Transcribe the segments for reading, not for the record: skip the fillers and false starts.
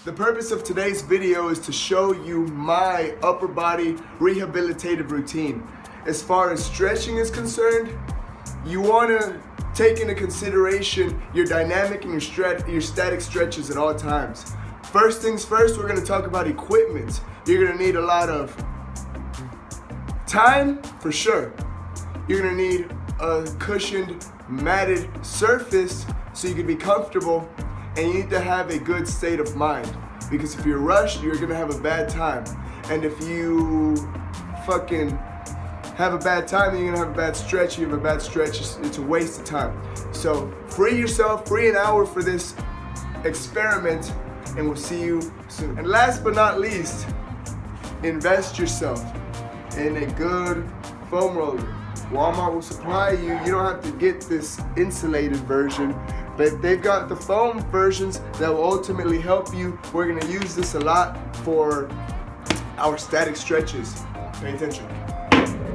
The purpose of today's video is to show you my upper body rehabilitative routine. As far as stretching is concerned, you want to take into consideration your dynamic and your static stretches at all times. First things first, we're going to talk about equipment. You're going to need a lot of time, for sure. You're going to need a cushioned, matted surface so you can be comfortable, and you need to have a good state of mind, because if you're rushed, you're going to have a bad time. And if you fucking have a bad time, then you're going to have a bad stretch. You have a bad stretch, it's a waste of time. So free yourself, free an hour for this experiment, and we'll see you soon. And last but not least, invest yourself in a good foam roller. Walmart will supply you. You don't have to get this insulated version, but they've got the foam versions that will ultimately help you. We're gonna use this a lot for our static stretches. Pay attention.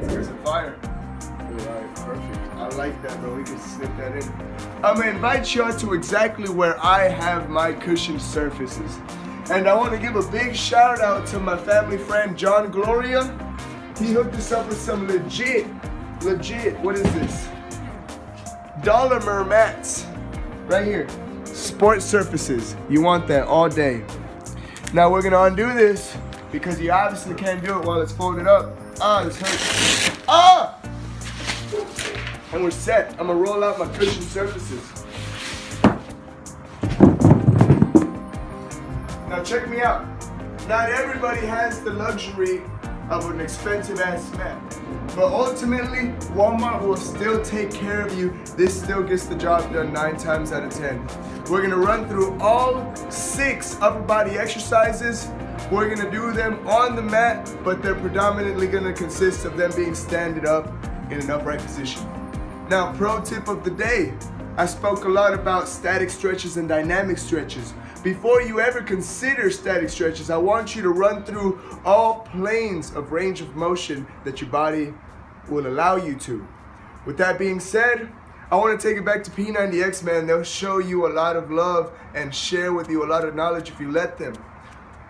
There's a fire. Alright, perfect. I like that, bro. We can slip that in. I'm gonna invite you out to exactly where I have my cushioned surfaces. And I want to give a big shout out to my family friend John Gloria. He hooked us up with some legit, what is this? Dollarmer mats. Right here. Sports surfaces. You want that all day. Now we're gonna undo this because you obviously can't do it while it's folded up. Ah, this hurts. Ah! And we're set. I'm gonna roll out my cushioned surfaces. Now check me out. Not everybody has the luxury of an expensive ass mat, but ultimately Walmart will still take care of you. This still gets the job done 9 times out of 10. We're gonna run through all 6 upper body exercises. We're gonna do them on the mat, but they're predominantly gonna consist of them being standing up in an upright position. Now, pro tip of the day, I spoke a lot about static stretches and dynamic stretches. Before you ever consider static stretches, I want you to run through all planes of range of motion that your body will allow you to. With that being said, I want to take it back to P90X, man. They'll show you a lot of love and share with you a lot of knowledge if you let them.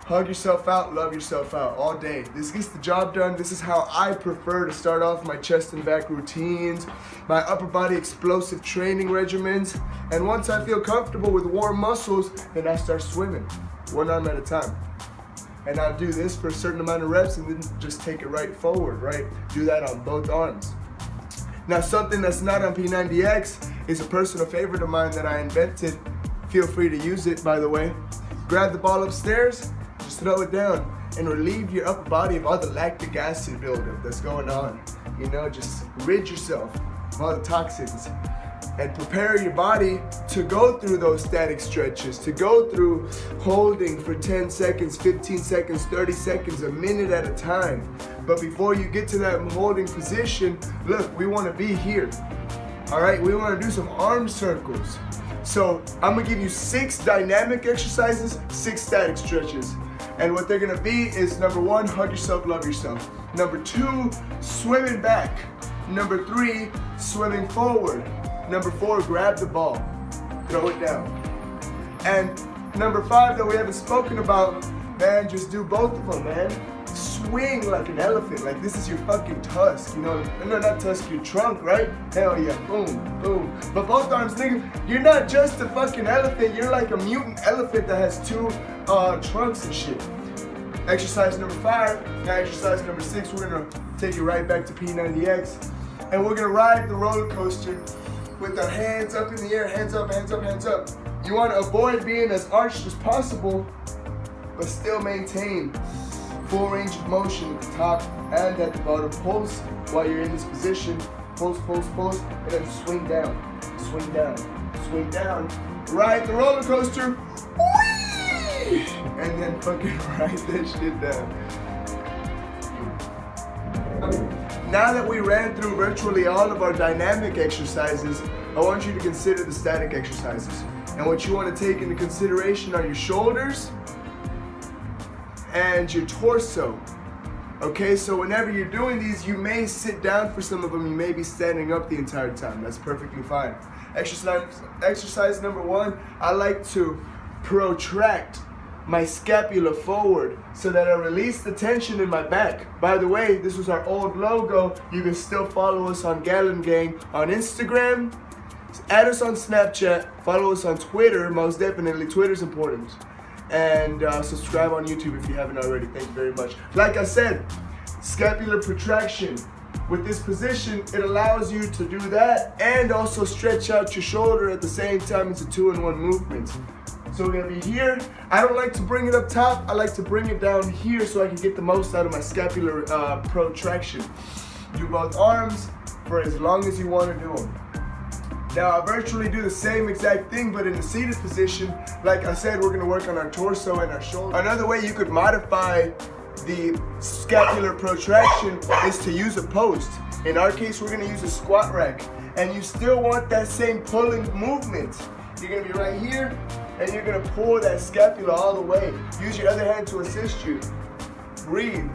Hug yourself out, love yourself out all day. This gets the job done. This is how I prefer to start off my chest and back routines, my upper body explosive training regimens. And once I feel comfortable with warm muscles, then I start swimming, 1 arm at a time. And I'll do this for a certain amount of reps and then just take it right forward, right? Do that on both arms. Now, something that's not on P90X is a personal favorite of mine that I invented. Feel free to use it, by the way. Grab the ball upstairs, just throw it down, and relieve your upper body of all the lactic acid buildup that's going on. You know, just rid yourself of all the toxins and prepare your body to go through those static stretches, to go through holding for 10 seconds, 15 seconds, 30 seconds, a minute at a time. But before you get to that holding position, look, we want to be here. All right, we want to do some arm circles. So I'm gonna give you 6 dynamic exercises, 6 static stretches. And what they're gonna be is, number 1, hug yourself, love yourself. Number 2, swimming back. Number 3, swimming forward. Number 4, grab the ball, throw it down. And number 5 that we haven't spoken about, man, just do both of them, man. Swing like an elephant, like this is your fucking tusk, you know? No, not tusk, your trunk, right? Hell yeah, boom, boom. But both arms, nigga, you're not just a fucking elephant, you're like a mutant elephant that has 2 trunks and shit. Exercise number 5, now exercise number 6, we're gonna take it right back to P90X, and we're gonna ride the roller coaster with our hands up in the air, hands up, hands up, hands up. You wanna avoid being as arched as possible, but still maintain full range of motion at the top and at the bottom. Pulse while you're in this position. Pulse, pulse, pulse, and then swing down, swing down, swing down. Ride the roller coaster, whee! And then fucking ride that shit down. Now that we ran through virtually all of our dynamic exercises, I want you to consider the static exercises. And what you want to take into consideration are your shoulders and your torso. Okay, so whenever you're doing these, you may sit down for some of them, you may be standing up the entire time. That's perfectly fine. Exercise number 1, I like to protract my scapula forward so that I release the tension in my back. By the way, this was our old logo. You can still follow us on Gallon Gang on Instagram. Add us on Snapchat. Follow us on Twitter. Most definitely, Twitter's important. And subscribe on YouTube if you haven't already. Thank you very much. Like I said, scapular protraction. With this position, it allows you to do that and also stretch out your shoulder at the same time. It's a 2-in-1 movement. So we're gonna be here. I don't like to bring it up top. I like to bring it down here so I can get the most out of my scapular protraction. Do both arms for as long as you want to do them. Now I virtually do the same exact thing, but in the seated position. Like I said, we're gonna work on our torso and our shoulder. Another way you could modify the scapular protraction is to use a post. In our case, we're gonna use a squat rack. And you still want that same pulling movement. You're gonna be right here, and you're gonna pull that scapula all the way. Use your other hand to assist you. Breathe.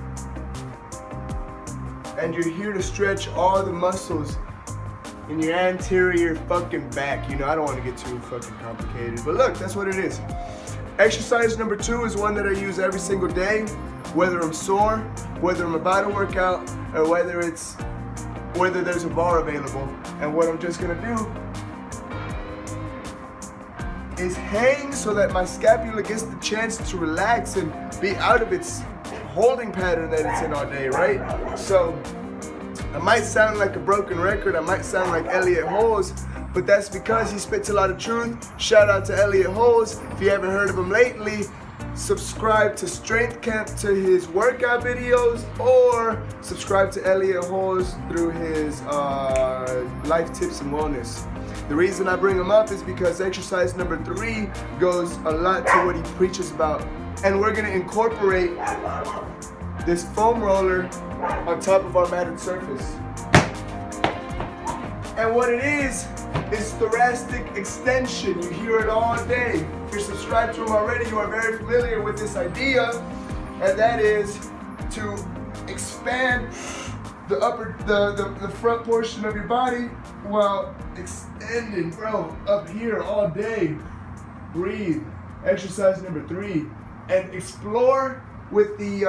And you're here to stretch all the muscles in your anterior fucking back. You know, I don't wanna get too fucking complicated, but look, that's what it is. Exercise number 2 is one that I use every single day, whether I'm sore, whether I'm about to work out, or whether there's a bar available. And what I'm just gonna do is hang so that my scapula gets the chance to relax and be out of its holding pattern that it's in all day, right? So I might sound like a broken record, I might sound like Elliot Holmes, but that's because he spits a lot of truth. Shout out to Elliot Holmes. If you haven't heard of him lately, subscribe to Strength Camp to his workout videos, or subscribe to Elliot Holmes through his life tips and wellness. The reason I bring him up is because exercise number 3 goes a lot to what he preaches about. And we're gonna incorporate this foam roller on top of our matted surface. And what it is thoracic extension. You hear it all day. If you're subscribed to him already, you are very familiar with this idea, and that is to expand the front portion of your body while extending, bro, up here all day. Breathe. Exercise number 3. And explore with the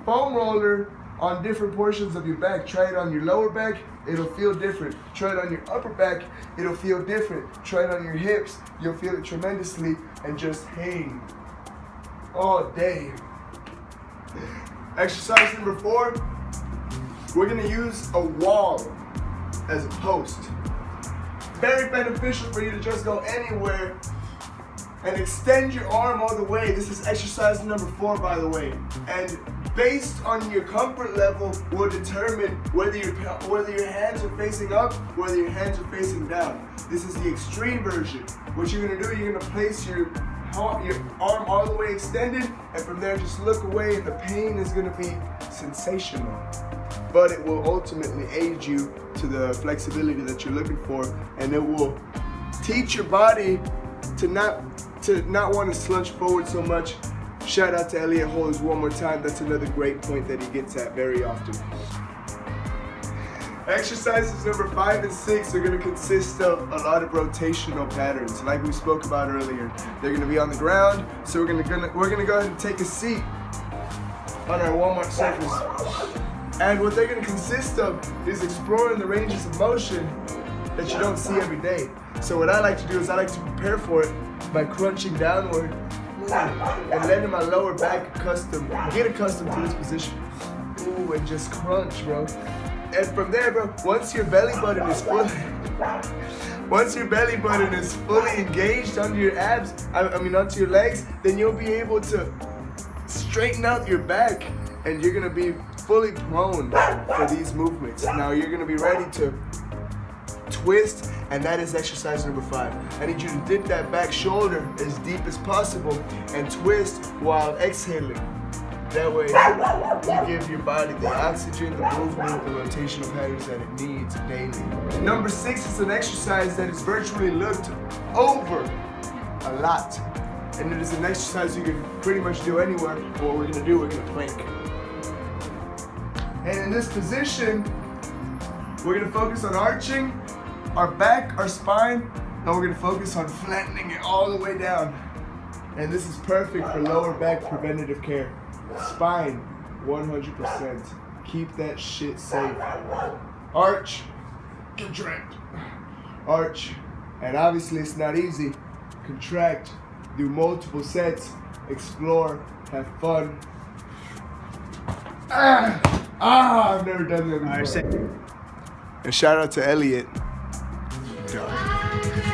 foam roller on different portions of your back. Try it on your lower back, it'll feel different. Try it on your upper back, it'll feel different. Try it on your hips, you'll feel it tremendously, and just hang all day. Exercise number 4, we're gonna use a wall as a post. Very beneficial for you to just go anywhere and extend your arm all the way. This is exercise number 4, by the way. And based on your comfort level will determine whether your hands are facing up, whether your hands are facing down. This is the extreme version. What you're gonna do, you're gonna place your arm all the way extended, and from there just look away, and the pain is gonna be sensational. But it will ultimately aid you to the flexibility that you're looking for, and it will teach your body to not want to slunch forward so much. Shout out to Elliot Holmes one more time. That's another great point that he gets at very often. Exercises number 5 and 6 are going to consist of a lot of rotational patterns, like we spoke about earlier. They're going to be on the ground, so we're going to go ahead and take a seat on our Walmart surface. And what they're going to consist of is exploring the ranges of motion that you don't see every day. So what I like to do is I like to prepare for it by crunching downward and letting my lower back get accustomed to this position. Ooh, and just crunch, bro. And from there, bro, once your belly button is fully engaged under your abs, onto your legs, then you'll be able to straighten out your back, and you're gonna be fully prone for these movements. Now you're gonna be ready to twist, and that is exercise number 5. I need you to dip that back shoulder as deep as possible and twist while exhaling. That way, you give your body the oxygen, the movement, the rotational patterns that it needs daily. Number 6 is an exercise that is virtually looked over a lot. And it is an exercise you can pretty much do anywhere. What we're gonna do, we're gonna plank. And in this position, we're gonna focus on arching our back, our spine, and we're gonna focus on flattening it all the way down. And this is perfect for lower back preventative care. Spine, 100%. Keep that shit safe. Arch, contract. Arch. And obviously it's not easy. Contract, do multiple sets, explore, have fun. I've never done that before. And shout out to Elliot. God.